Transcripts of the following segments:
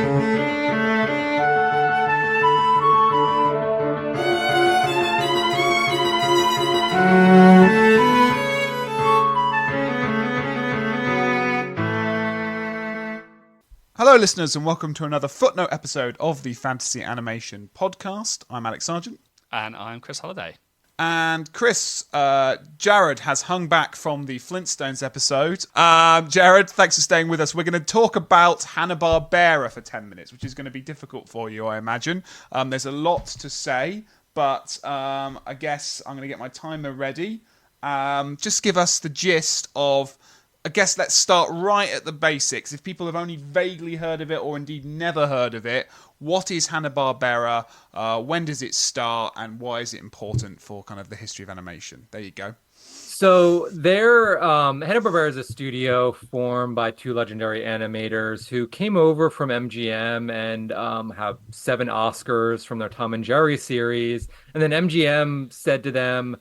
Hello, listeners, and welcome to another Footnote episode of the Fantasy Animation Podcast. I'm Alex Sargent. And I'm Chris Holliday. And Chris, Jared has hung back from the Flintstones episode. Jared, thanks for staying with us. We're going to talk about Hanna-Barbera for 10 minutes, which is going to be difficult for you, I imagine. There's a lot to say, but I guess I'm going to get my timer ready. Just give us the gist of... I guess let's start right at the basics. If people have only vaguely heard of it or indeed never heard of it, what is Hanna-Barbera? When does it start? And why is it important for kind of the history of animation? There you go. So Hanna-Barbera is a studio formed by two legendary animators who came over from MGM and have 7 Oscars from their Tom and Jerry series. And then MGM said to them,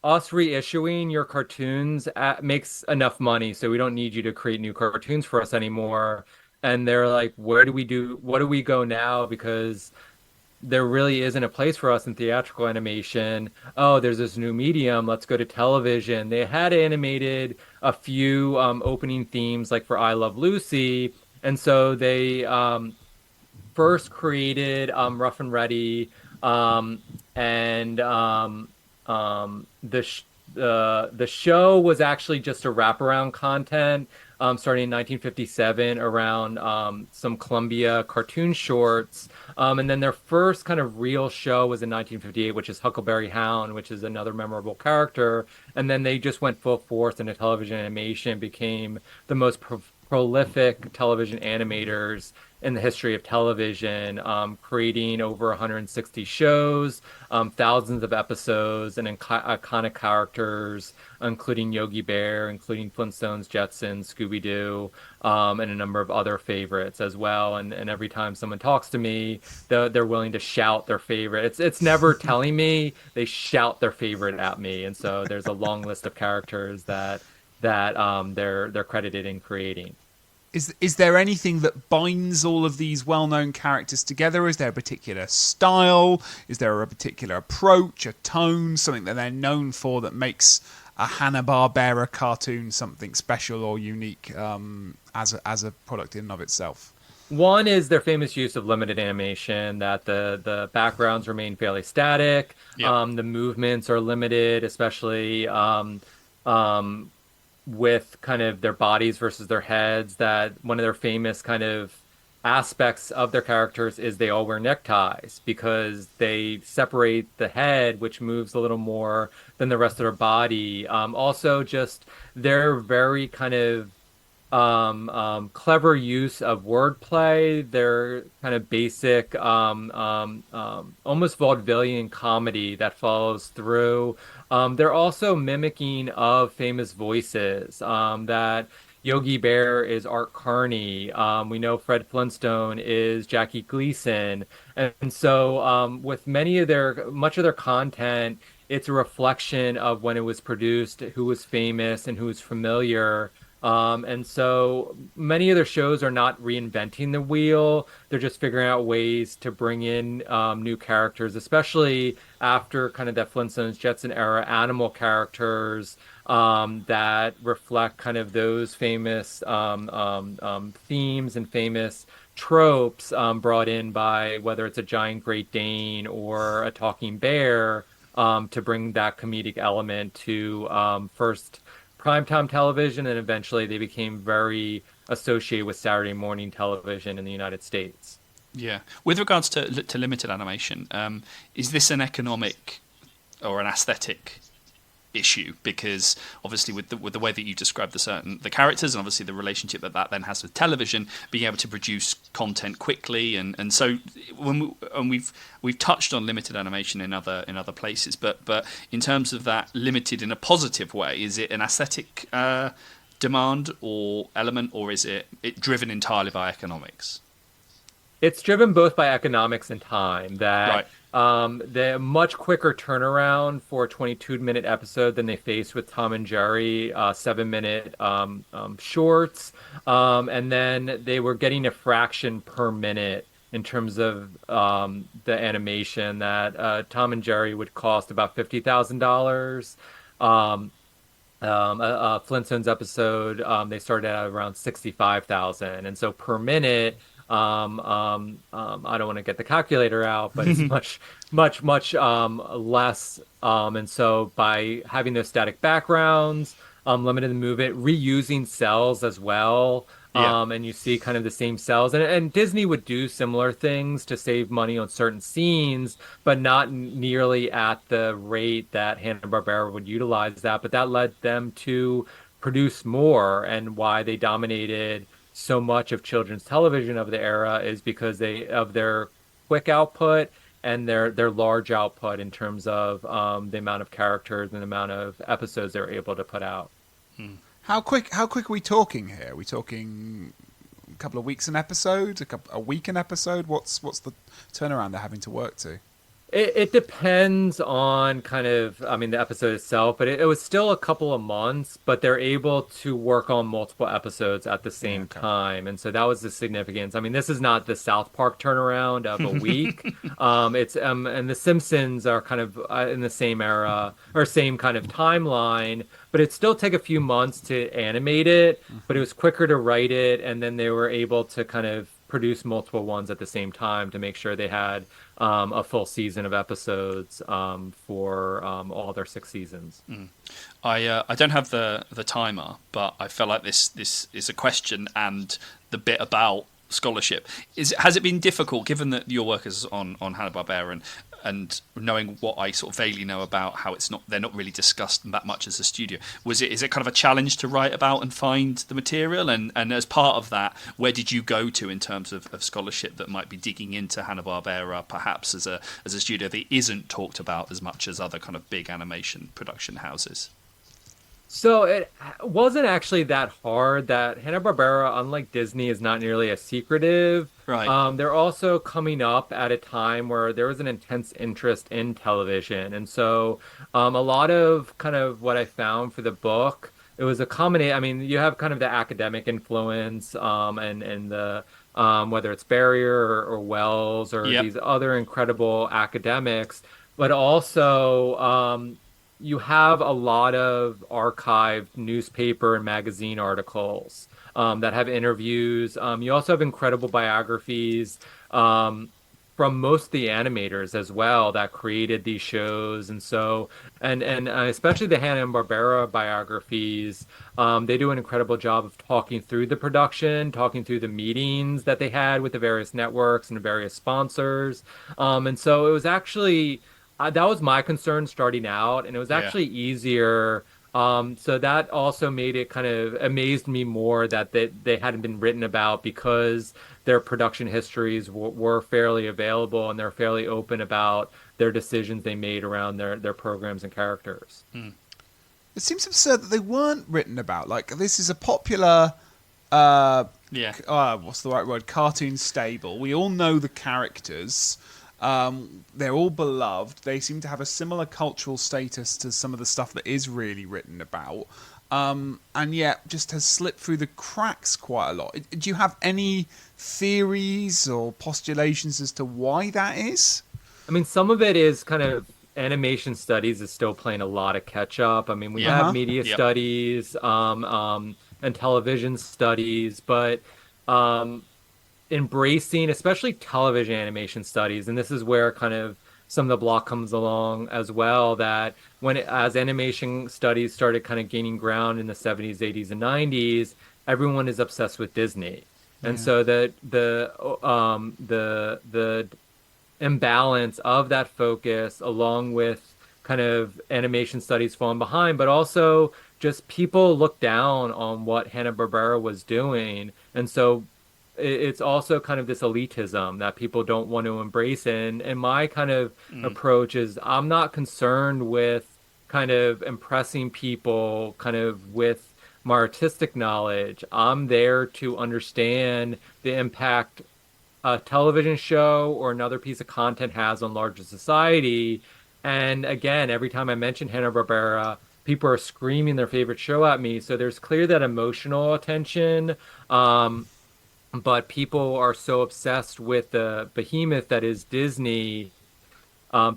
us reissuing your cartoons makes enough money, so we don't need you to create new cartoons for us anymore. And they're like, what do we go now? Because there really isn't a place for us in theatrical animation. Oh, there's this new medium. Let's go to television. They had animated a few opening themes, like for I Love Lucy. And so they first created Rough and Ready the show was actually just a wraparound content starting in 1957 around some Columbia cartoon shorts. And then their first kind of real show was in 1958, which is Huckleberry Hound, which is another memorable character. And then they just went full force into television animation, became the most prolific television animators in the history of television, creating over 160 shows, thousands of episodes, and iconic characters, including Yogi Bear, including Flintstones, Jetsons, Scooby-Doo, and a number of other favorites as well. And every time someone talks to me, they're willing to shout their favorite. It's never telling me, they shout their favorite at me. And so there's a long list of characters that they're credited in creating. Is there anything that binds all of these well-known characters together? Is there a particular style? Is there a particular approach, a tone, something that they're known for that makes a Hanna-Barbera cartoon something special or unique as a product in and of itself? One is their famous use of limited animation, that the backgrounds remain fairly static. Yep. The movements are limited, especially with kind of their bodies versus their heads. That one of their famous kind of aspects of their characters is they all wear neckties because they separate the head, which moves a little more than the rest of their body. Also, just their very kind of clever use of wordplay, their kind of basic, almost vaudevillian comedy that follows through. They're also mimicking of famous voices, that Yogi Bear is Art Carney. We know Fred Flintstone is Jackie Gleason. And so with much of their content, it's a reflection of when it was produced, who was famous and who was familiar. And so many of their shows are not reinventing the wheel. They're just figuring out ways to bring in new characters, especially after kind of that Flintstones, Jetson era animal characters that reflect kind of those famous themes and famous tropes brought in by whether it's a giant Great Dane or a talking bear to bring that comedic element to first primetime television, and eventually they became very associated with Saturday morning television in the United States. Yeah. With regards to limited animation, is this an economic or an aesthetic issue? Because obviously with the way that you described the characters and obviously the relationship that then has with television, being able to produce content quickly, and so we've touched on limited animation in other places, but in terms of that limited in a positive way, is it an aesthetic demand or element, or is it driven entirely by economics? It's driven both by economics and time. That the much quicker turnaround for a 22-minute episode than they faced with Tom and Jerry, 7-minute shorts. And then they were getting a fraction per minute in terms of the animation that Tom and Jerry would cost about $50,000. Um, a Flintstones episode, they started at around 65,000, and so per minute, I don't want to get the calculator out, but it's much less. And so by having those static backgrounds, limited the movement, reusing cells as well. Yeah. And you see kind of the same cells, and Disney would do similar things to save money on certain scenes, but not nearly at the rate that Hanna-Barbera would utilize that. But that led them to produce more, and why they dominated so much of children's television of the era is because of their quick output and their large output in terms of the amount of characters and the amount of episodes they're able to put out. How quick are we talking here? Are we talking a couple of weeks an episode, a week an episode? What's the turnaround they're having to work to? It depends on kind of, I mean, the episode itself, but it was still a couple of months, but they're able to work on multiple episodes at the same time. And so that was the significance. I mean, this is not the South Park turnaround of a week. And The Simpsons are kind of in the same era or same kind of timeline, but it still take a few months to animate it, but it was quicker to write it. And then they were able to kind of produce multiple ones at the same time to make sure they had a full season of episodes for all their 6 seasons. I don't have the timer, but I felt like this is a question, and the bit about scholarship has it been difficult, given that your work is on Hanna-Barbera and knowing what I sort of vaguely know about how they're not really discussed that much as a studio. Is it kind of a challenge to write about and find the material? And as part of that, where did you go to in terms of scholarship that might be digging into Hanna-Barbera, perhaps as a studio that isn't talked about as much as other kind of big animation production houses? So it wasn't actually that hard. That Hanna-Barbera, unlike Disney, is not nearly as secretive. Right. They're also coming up at a time where there was an intense interest in television. And so a lot of kind of what I found for the book, it was a combination. I mean, you have kind of the academic influence and the whether it's Barrier or Wells or these other incredible academics, but also you have a lot of archived newspaper and magazine articles that have interviews. You also have incredible biographies from most of the animators as well that created these shows. And so, and especially the Hanna-Barbera biographies, they do an incredible job of talking through the production, talking through the meetings that they had with the various networks and the various sponsors. And so it was actually... that was my concern starting out, and it was actually easier. So that also made it kind of amazed me more that they hadn't been written about, because their production histories were fairly available, and they're fairly open about their decisions they made around their programs and characters. It seems absurd that they weren't written about. Like, this is a popular... what's the right word? Cartoon stable. We all know the characters. They're all beloved. They seem to have a similar cultural status to some of the stuff that is really written about, and yet just has slipped through the cracks quite a lot. Do you have any theories or postulations as to why that is? I mean, some of it is kind of animation studies is still playing a lot of catch up. I mean, we have media studies and television studies, but embracing, especially television animation studies, and this is where kind of some of the block comes along as well, that as animation studies started kind of gaining ground in the 70s, 80s, and 90s, everyone is obsessed with Disney. And so the imbalance of that focus, along with kind of animation studies falling behind, but also just people look down on what Hanna-Barbera was doing. And so it's also kind of this elitism that people don't want to embrace. And my kind of approach is, I'm not concerned with kind of impressing people kind of with my artistic knowledge. I'm there to understand the impact a television show or another piece of content has on larger society. And again, every time I mention Hanna-Barbera, people are screaming their favorite show at me. So there's clear that emotional attention. But people are so obsessed with the behemoth that is Disney,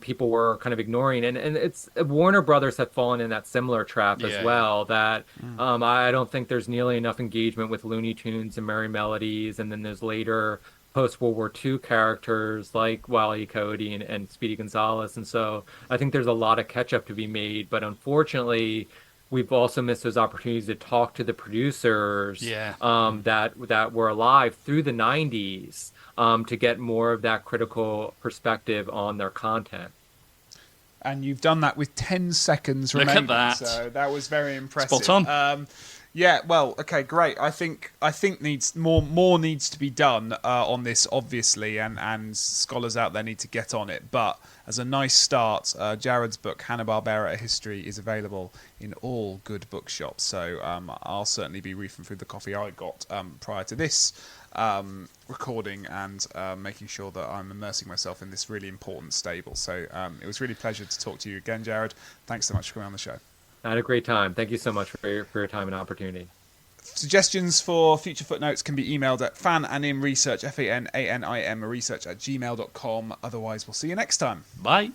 people were kind of ignoring, and it's Warner Brothers have fallen in that similar trap as Yeah, well. That I don't think there's nearly enough engagement with Looney Tunes and Merry Melodies, and then there's later post World War II characters like Wile E. Coyote and Speedy Gonzales, and so I think there's a lot of catch up to be made. But unfortunately, we've also missed those opportunities to talk to the producers yeah. that were alive through the 90s, to get more of that critical perspective on their content. And you've done that with 10 seconds Look at remaining. that. So that was very impressive. Spot on. Yeah, well, okay, great. I think needs more needs to be done on this, obviously, and scholars out there need to get on it. But as a nice start, Jared's book Hanna-Barbera: A History is available in all good bookshops. So I'll certainly be reefing through the coffee I got prior to this recording and making sure that I'm immersing myself in this really important stable. So it was really a pleasure to talk to you again, Jared. Thanks so much for coming on the show. I had a great time. Thank you so much for your time and opportunity. Suggestions for future footnotes can be emailed at fananimresearch, FANANIM research @gmail.com. Otherwise, we'll see you next time. Bye.